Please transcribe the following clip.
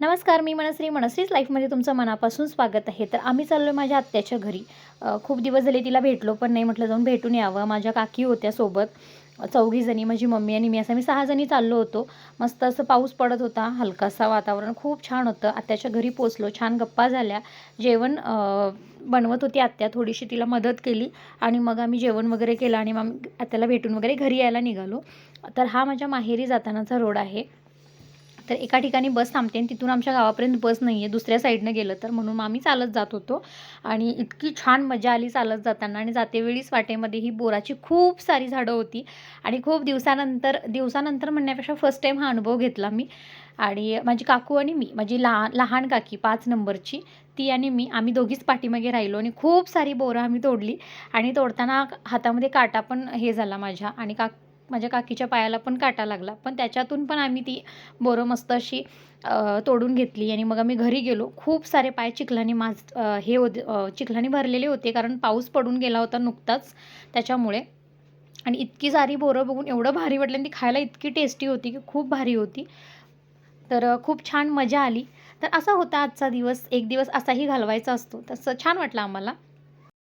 नमस्कार, मी मनश्री. मनश्रीच लाईफमध्ये तुमचं मनापासून स्वागत आहे. तर आम्ही चाललो आहे माझ्या आत्याच्या घरी. खूप दिवस झाले तिला भेटलो पण नाही. म्हटलं जाऊन भेटून यावं. माझ्या काकी होत्या सोबत. चौघी जणी, माझी मम्मी आणि मी, असं आम्ही 6 जणी चाललो होतो. मस्त असं पाऊस पडत होता, हलकासा वातावरण खूप छान होतं. आत्याच्या घरी पोचलो, छान गप्पा झाल्या. जेवण बनवत होती आत्या, थोडीशी तिला मदत केली आणि मग आम्ही जेवण वगैरे केलं आणि मग आत्याला भेटून वगैरे घरी यायला निघालो. तर हा माझ्या माहेरी जातानाचा रोड आहे. तर एका ठिकाणी बस थांबते आणि तिथून आमच्या गावापर्यंत बस नाही आहे, दुसऱ्या साईडनं गेलं तर, म्हणून मग आम्ही चालत जात होतो. आणि इतकी छान मजा आली चालत जाताना. आणि जातेवेळीच वाटेमध्ये ही बोराची खूप सारी झाडं होती आणि खूप दिवसानंतर म्हणण्यापेक्षा फर्स्ट टाईम हा अनुभव घेतला मी. आणि माझी काकू आणि मी, माझी लहान काकी 5 नंबरची, ती आणि मी, आम्ही दोघीच पाठीमागे राहिलो आणि खूप सारी बोरं आम्ही तोडली. आणि तोडताना हातामध्ये काटा पण हे झाला माझ्या, आणि माझ्या काकीच्या पायाला पण काटा लागला. पण त्याच्यातून पण आम्ही ती बोरं मस्त अशी तोडून घेतली आणि मग आम्ही घरी गेलो. खूप सारे पाय चिखलाने हे होते, चिखलाने भरलेले होते, कारण पाऊस पडून गेला होता नुकताच त्याच्यामुळे. आणि इतकी सारी बोरं बघून एवढं भारी वाटलं आणि ती खायला इतकी टेस्टी होती की खूप भारी होती. तर खूप छान मजा आली. तर असा होता आजचा दिवस. एक दिवस असाही घालवायचा असतो. तसं छान वाटलं आम्हाला.